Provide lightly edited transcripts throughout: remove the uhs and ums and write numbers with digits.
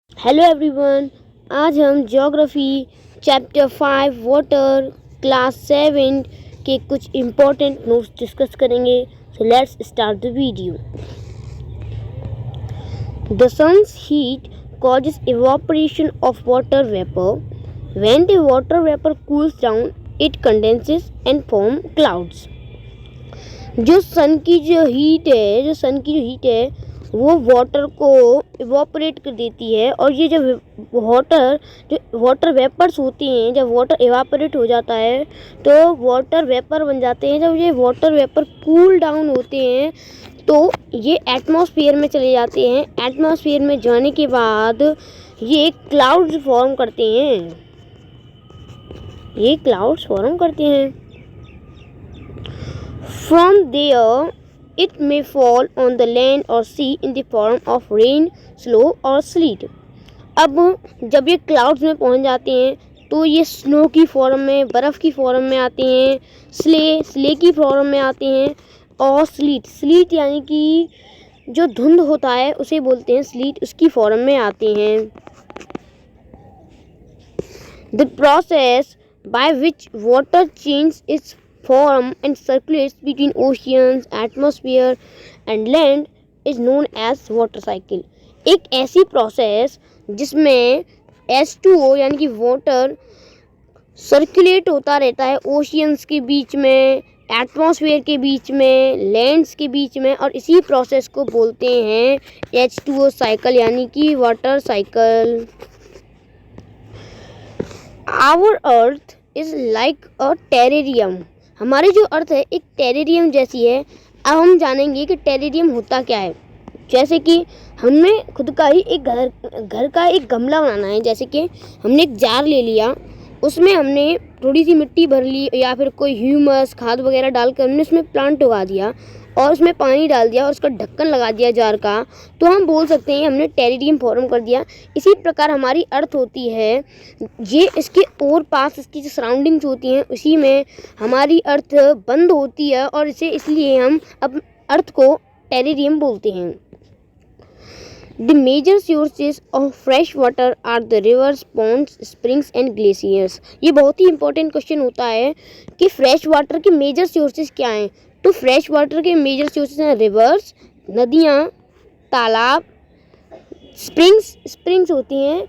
Hello everyone. आज हम geography chapter 5 water class 7 के कुछ इम्पोर्टेंट नोट्स डिस्कस करेंगे। So let's start the video. The sun's heat causes evaporation of water vapor. When the water vapor cools down, it condenses and form clouds. जो सन की जो heat है वो water को evaporate कर देती है, और ये जब वाटर वेपर्स होते हैं, जब वाटर इवापोरेट हो जाता है तो वाटर वेपर बन जाते हैं। जब ये वाटर वेपर कूल डाउन होते हैं तो ये एटमॉस्फेयर में चले जाते हैं। एटमॉस्फेयर में जाने के बाद ये क्लाउड्स फॉर्म करते हैं। From there, it may fall on the land or sea in the form of rain, snow or sleet. अब जब ये क्लाउड्स में पहुंच जाते हैं तो ये स्नो की फॉर्म में, बर्फ़ की फॉर्म में आते हैं, स्ले की फॉर्म में आते हैं, और स्लीट यानी कि जो धुंध होता है उसे बोलते हैं स्लीट, उसकी फॉर्म में आते हैं। The process by which water changes its form and circulates between oceans, atmosphere and land is known as water cycle. एक ऐसी प्रोसेस जिसमें H2O यानी कि वाटर सर्कुलेट होता रहता है ओशियंस के बीच में, एटमॉस्फेयर के बीच में, लैंड्स के बीच में, और इसी प्रोसेस को बोलते हैं H2O साइकिल यानी कि water cycle. Our earth is like a terrarium. हमारी जो अर्थ है एक टेरेरियम जैसी है। अब हम जानेंगे कि टेरेरियम होता क्या है। जैसे कि हमें खुद का ही एक घर का एक गमला बनाना है। जैसे कि हमने एक जार ले लिया, उसमें हमने थोड़ी सी मिट्टी भर ली या फिर कोई ह्यूमस खाद वगैरह डालकर हमने उसमें प्लांट उगा दिया और उसमें पानी डाल दिया और उसका ढक्कन लगा दिया जार का, तो हम बोल सकते हैं हमने टेरेरियम फॉर्म कर दिया। इसी प्रकार हमारी अर्थ होती है, ये इसके और पास इसकी जो सराउंडिंग्स होती हैं उसी में हमारी अर्थ बंद होती है, और इसे इसलिए हम अब अर्थ को टेरेरियम बोलते हैं। The major sources of fresh water are the rivers, ponds, springs and glaciers. ये बहुत ही इंपॉर्टेंट क्वेश्चन होता है कि फ्रेश वाटर के मेजर सोर्सेज क्या हैं। तो फ्रेश वाटर के मेजर सोर्सेज हैं रिवर्स, नदियाँ, तालाब, स्प्रिंग्स होती हैं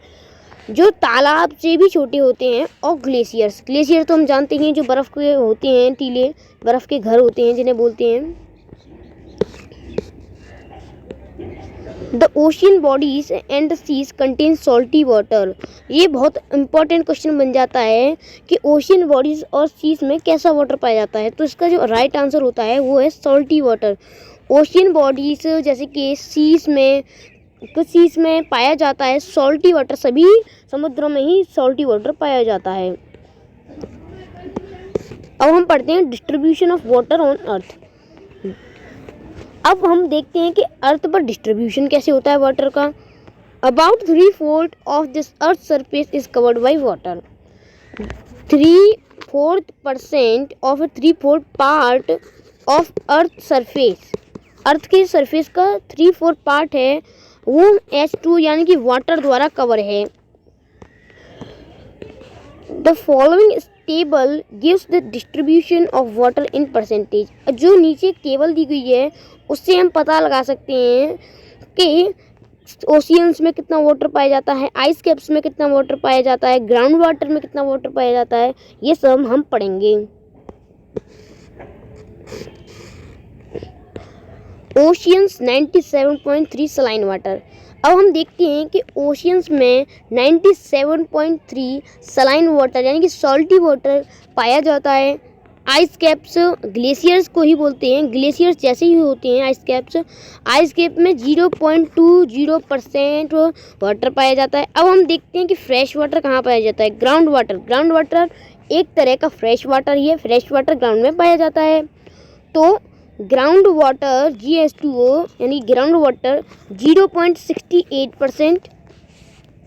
जो तालाब से भी छोटे होते हैं, और ग्लेशियर तो हम जानते हैं जो बर्फ़ के होते हैं, टीले बर्फ़ के घर होते हैं जिन्हें बोलते हैं। The ocean bodies and the seas contain salty water. ये बहुत इंपॉर्टेंट क्वेश्चन बन जाता है कि ओशियन बॉडीज और सीज में कैसा वाटर पाया जाता है। तो इसका जो राइट आंसर होता है वो है सॉल्टी वाटर। ओशियन बॉडीज जैसे कि सीज में पाया जाता है सॉल्टी वाटर। सभी समुद्रों में ही सॉल्टी वाटर पाया जाता है। अब हम पढ़ते हैं distribution of water on earth. अब हम देखते हैं कि अर्थ पर डिस्ट्रीब्यूशन कैसे होता है वाटर का। About 3/4 of this earth surface is covered by water. 3/4% of 3/4 part of earth surface, earth के सरफेस का 3/4 पार्ट है वो H2 यानी कि वाटर द्वारा कवर है। The following table gives the distribution of water in percentage. जो नीचे टेबल दी गई है उससे हम पता लगा सकते हैं कि ओशियंस में कितना वाटर पाया जाता है, आइस कैप्स में कितना वाटर पाया जाता है, ग्राउंड वाटर में कितना वाटर पाया जाता है, ये सब हम पढ़ेंगे। Oceans 97.3 saline water. अब हम देखते हैं कि ओशियंस में 97.3 सलाइन वाटर यानी कि सॉल्टी वाटर पाया जाता है। आइस कैप्स ग्लेशियर्स को ही बोलते हैं, ग्लेशियर्स जैसे ही होते हैं आइस कैप्स। आइस कैप में 0.20% वाटर पाया जाता है। अब हम देखते हैं कि फ्रेश वाटर कहाँ पाया जाता है। ग्राउंड वाटर एक तरह का फ्रेश वाटर ही है। फ्रेश वाटर ग्राउंड में पाया जाता है। तो ग्राउंड वाटर GH2O यानी ground water 0.68%,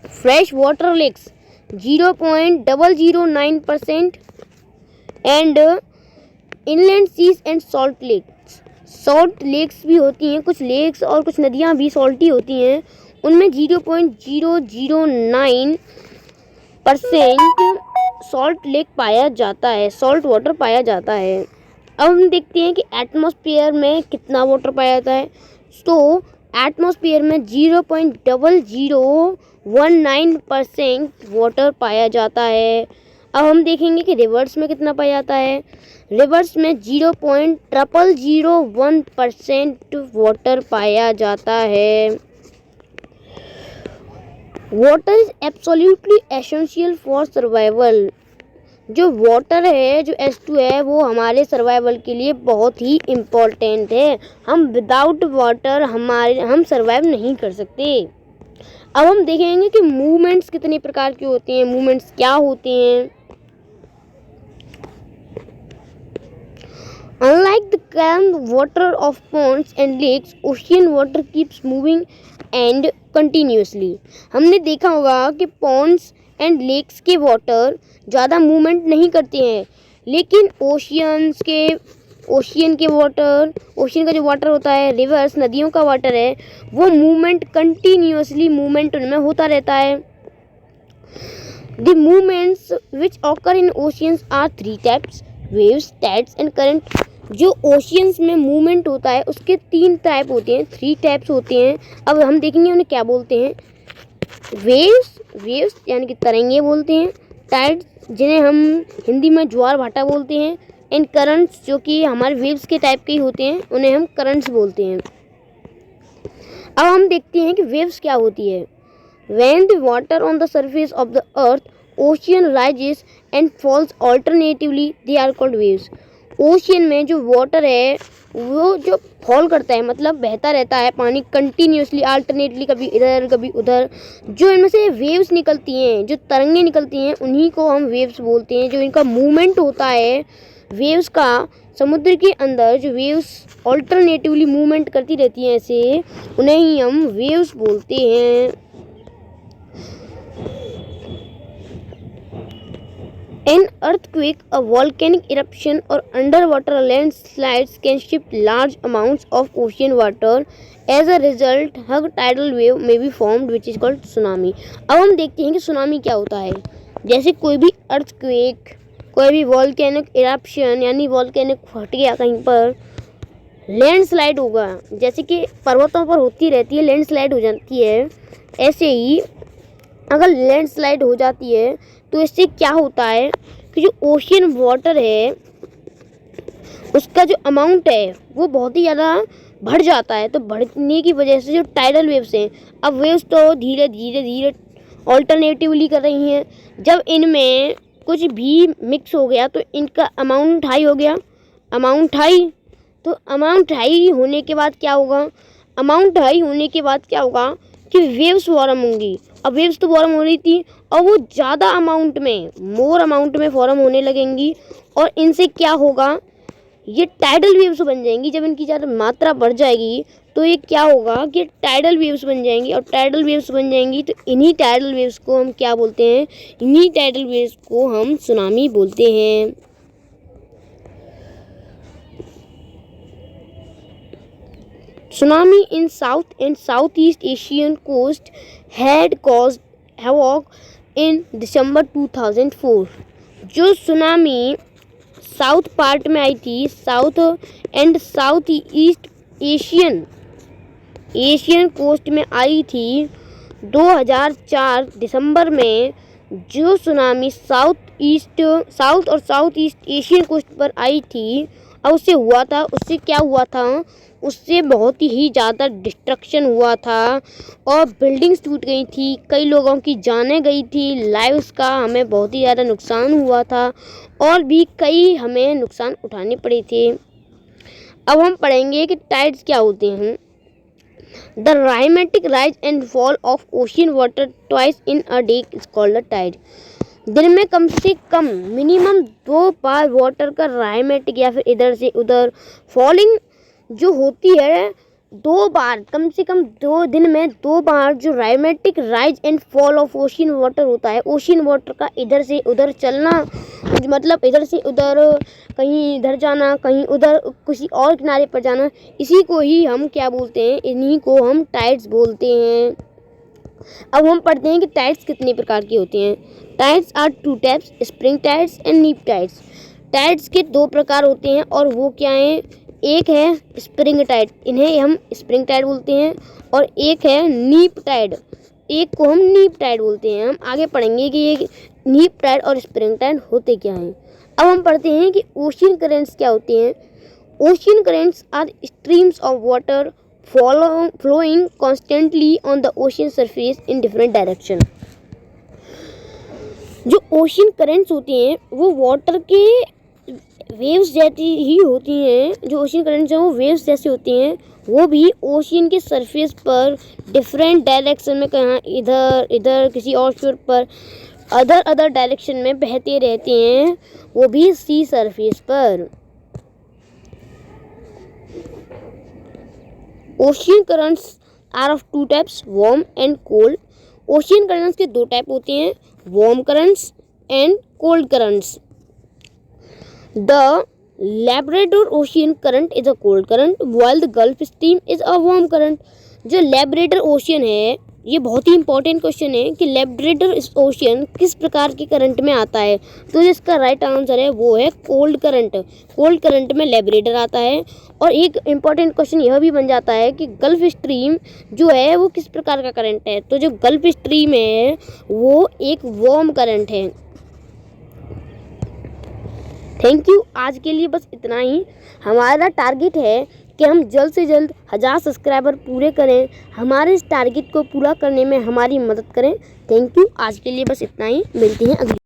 fresh water lakes 0.009%, and inland seas and salt lakes भी होती हैं। कुछ लेक्स और कुछ नदियाँ भी सॉल्टी होती हैं, उनमें 0.009% सॉल्ट लेक पाया जाता है, सॉल्ट वाटर पाया जाता है। अब हम देखते हैं कि एटमॉस्फेयर में कितना वाटर पाया जाता है। तो एटमॉस्फेयर में 0.0019% वाटर पाया जाता है। अब हम देखेंगे कि रिवर्स में कितना पाया जाता है। रिवर्स में 0.0001% वाटर पाया जाता है। Water is absolutely essential for survival. जो वाटर है, जो H2 है, वो हमारे सर्वाइवल के लिए बहुत ही इम्पोर्टेंट है। हम विदाउट वाटर हम सर्वाइव नहीं कर सकते। अब हम देखेंगे कि मूवमेंट्स कितने प्रकार के होते हैं, मूवमेंट्स क्या होते हैं। Unlike the calm water of ponds and lakes, ocean water keeps moving and continuously. हमने देखा होगा कि ponds and lakes के वाटर ज़्यादा मूवमेंट नहीं करते हैं, लेकिन ओशियन का जो वाटर होता है, रिवर्स नदियों का वाटर है, वो मूवमेंट कंटिन्यूसली मूवमेंट उनमें होता रहता है। The movements which occur in oceans are three types: waves, tides and current. जो ओशियंस में मूवमेंट होता है उसके 3 टाइप होते हैं, 3 टाइप्स होते हैं। अब हम देखेंगे उन्हें क्या बोलते हैं। वेव्स यानी कि तरंगे बोलते हैं। टाइड्स, जिन्हें हम हिंदी में ज्वार भाटा बोलते हैं। एंड करंट्स, जो कि हमारे वेव्स के टाइप के ही होते हैं, उन्हें हम करंट्स बोलते हैं। अब हम देखते हैं कि वेव्स क्या होती है। When the water on the surface of the earth ocean rises and falls alternatively, they are called waves. Ocean में जो वाटर है वो जो फॉल करता है, मतलब बहता रहता है पानी कंटिन्यूसली, अल्टरनेटली, कभी इधर कभी उधर, जो इनमें से वेव्स निकलती हैं, जो तरंगे निकलती हैं, उन्हीं को हम वेव्स बोलते हैं। जो इनका मूवमेंट होता है वेव्स का, समुद्र के अंदर जो वेव्स अल्टरनेटिवली मूवमेंट करती रहती हैं ऐसे, उन्हें ही हम वेव्स बोलते हैं। An earthquake, a volcanic eruption or underwater landslides can shift large amounts of ocean water. As a result, a tidal wave may be formed, which is called tsunami. अब हम देखते हैं कि सुनामी क्या होता है। जैसे कोई भी earthquake, कोई भी volcanic eruption यानी volcanic फट गया कहीं पर, लैंडस्लाइड होगा, जैसे कि पर्वतों पर होती रहती है, लैंडस्लाइड हो जाती है, ऐसे ही अगर लैंडस्लाइड हो जाती है तो इससे क्या होता है कि जो ओशियन वाटर है उसका जो अमाउंट है वो बहुत ही ज़्यादा बढ़ जाता है। तो बढ़ने की वजह से जो टाइडल वेव्स हैं, अब वेव्स तो धीरे धीरे ऑल्टरनेटिवली कर रही हैं। जब इनमें कुछ भी मिक्स हो गया तो इनका अमाउंट हाई हो गया। अमाउंट हाई होने के बाद क्या होगा कि वेव्स फॉर्म होंगी। अब वेव्स तो फॉर्म हो रही थी और वो ज़्यादा अमाउंट में, मोर अमाउंट में फॉर्म होने लगेंगी, और इनसे क्या होगा, ये टाइडल वेव्स बन जाएंगी। जब इनकी ज़्यादा मात्रा बढ़ जाएगी तो ये क्या होगा कि टाइडल वेव्स बन जाएंगी, और टाइडल वेव्स बन जाएंगी तो इन्हीं टाइडल वेव्स को हम क्या बोलते हैं, इन्हीं टाइडल वेव्स को हम सुनामी बोलते हैं। Tsunami in South and Southeast Asian coast had caused havoc in December 2004. जो सुनामी साउथ पार्ट में आई थी, south and south east Asian coast में आई थी 2004 दिसंबर में। जो सुनामी साउथ और साउथ ईस्ट एशियन कोस्ट पर आई थी, और उससे क्या हुआ था, उससे बहुत ही ज़्यादा डिस्ट्रक्शन हुआ था और बिल्डिंग्स टूट गई थी, कई लोगों की जानें गई थी, लाइव्स का हमें बहुत ही ज़्यादा नुकसान हुआ था, और भी कई हमें नुकसान उठाने पड़े थे। अब हम पढ़ेंगे कि टाइड्स क्या होते हैं। The rhythmic rise and fall of ocean water twice in a day is called a tide. दिन में कम से कम मिनिमम 2 बार वाटर का राइमेटिक या फिर इधर से उधर फॉलिंग जो होती है, 2 बार, कम से कम 2 दिन में 2 बार जो rhythmic rise and fall of ocean water होता है, ओशियन वाटर का इधर से उधर चलना, मतलब इधर से उधर, कहीं इधर जाना, कहीं उधर किसी और किनारे पर जाना, इसी को ही हम क्या बोलते हैं, इन्हीं को हम टाइड्स बोलते हैं। अब हम पढ़ते हैं कि टाइड्स कितने प्रकार की होती हैं। Tides are two types, spring tides and neap tides. Tides के दो प्रकार होते हैं और वो क्या हैं? एक है स्प्रिंग टाइड, इन्हें हम स्प्रिंग टाइड बोलते हैं, और एक है नीप टाइड, एक को हम नीप टाइड बोलते हैं। हम आगे पढ़ेंगे कि ये नीप टाइड और स्प्रिंग टाइड होते क्या हैं। अब हम पढ़ते हैं कि ओशियन करेंट्स क्या होते हैं। Ocean currents are streams of water flowing constantly on the ocean surface in different direction। जो ओशियन करेंट्स होती हैं वो वाटर के वेव्स जैसी ही होती हैं। जो ओशियन करेंट्स हैं वो वेव्स जैसी होती हैं, वो भी ओशियन के सरफेस पर डिफरेंट डायरेक्शन में, कहाँ इधर इधर किसी और शोर पर अदर डायरेक्शन में बहते रहते हैं, वो भी सी सरफेस पर। Ocean currents are of two types, warm and cold. Ocean currents के दो टाइप होते हैं, warm currents and cold currents. The Labrador ocean current is a cold current while the Gulf Stream is a warm current. जो Labrador ocean है, ये बहुत ही important question है कि लैब्राडोर ओशियन किस प्रकार के करंट में आता है। तो जिसका राइट आंसर है वो है कोल्ड करंट। कोल्ड करंट में लैब्राडोर आता है। और एक इम्पॉर्टेंट क्वेश्चन यह भी बन जाता है कि गल्फ स्ट्रीम जो है वो किस प्रकार का करंट है। तो जो गल्फ स्ट्रीम है वो एक वार्म करंट है। Thank you. आज के लिए बस इतना ही। हमारा टारगेट है कि हम जल्द से जल्द 1000 सब्सक्राइबर पूरे करें। हमारे इस टारगेट को पूरा करने में हमारी मदद करें। Thank you. आज के लिए बस इतना ही। मिलते हैं अगली